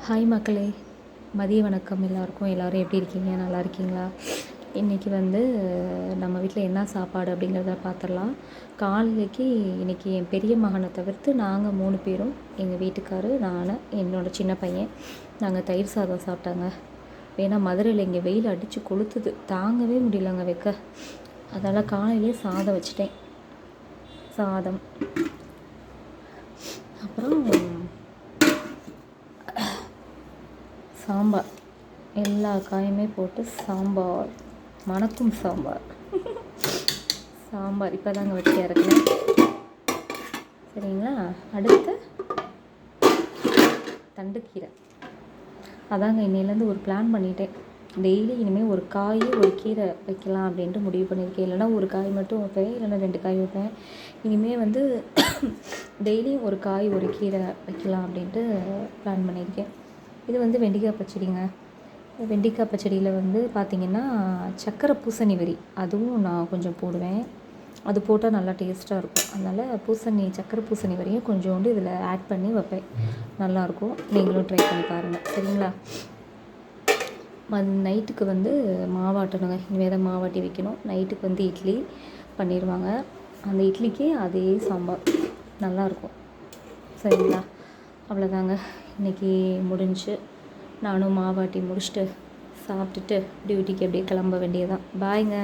Hi மக்களே, மதிய வணக்கம் எல்லாருக்கும். எல்லோரும் எப்படி இருக்கீங்க? நல்லா இருக்கீங்களா? இன்றைக்கி நம்ம வீட்டில் என்ன சாப்பாடு அப்படிங்கிறத பார்த்துடலாம். காலைக்கு இன்றைக்கி என் பெரிய மகனை தவிர்த்து நாங்கள் 3 பேரும், எங்கள் வீட்டுக்காரு, நான், என்னோடய சின்ன பையன், நாங்கள் தயிர் சாதம் சாப்பிட்டாங்க. ஏன்னா மதுரையில் இங்கே வெயில் அடித்து கொளுத்துது, தாங்கவே முடியலங்க வைக்க. அதனால் காலையிலே சாதம் வச்சிட்டேன். சாதம், அப்புறம் சாம்பார், எல்லா காயுமே போட்டு சாம்பார், மணக்கும் சாம்பார். சாம்பார் இப்போ தாங்க வச்சு இறக்குனேன். சரிங்களா? அடுத்து தண்டுக்கீரை. அதாங்க இன்னையிலேருந்து ஒரு பிளான் பண்ணிட்டேன். டெய்லி இனிமேல் ஒரு காய் ஒரு கீரை வைக்கலாம் அப்படின்ட்டு முடிவு பண்ணியிருக்கேன். இல்லைனா ஒரு காய் மட்டும் வைப்பேன், இல்லைனா 2 காய் வைப்பேன். இனிமேல் டெய்லியும் ஒரு காய் ஒரு கீரை வைக்கலாம் அப்படின்ட்டு பிளான் பண்ணியிருக்கேன். இது வெண்டைக்காய் பச்சடிங்க. வெண்டைக்காய் பச்சடியில் பார்த்திங்கன்னா சக்கரை பூசணி வரி அதுவும் நான் கொஞ்சம் போடுவேன். அது போட்டால் நல்லா டேஸ்ட்டாக இருக்கும். அதனால் சக்கரை பூசணி வரியும் கொஞ்சோண்டு இதில் ஆட் பண்ணி வைப்பேன். நல்லாயிருக்கும். நீங்களும் ட்ரை பண்ணி பாருங்கள். சரிங்களா? நைட்டுக்கு மாவாட்டணுங்க. இனிமேல் தான் மாவாட்டி வைக்கணும். நைட்டுக்கு இட்லி பண்ணிடுவாங்க. அந்த இட்லிக்கு அதே சாம்பார் நல்லாயிருக்கும். சரிங்களா? அவ்வளோதாங்க, இன்றைக்கி முடிஞ்சு. நானும் மாவாட்டி முடிச்சுட்டு சாப்பிட்டுட்டு டியூட்டிக்கு அப்படியே கிளம்ப வேண்டியதான். பாய்ங்க.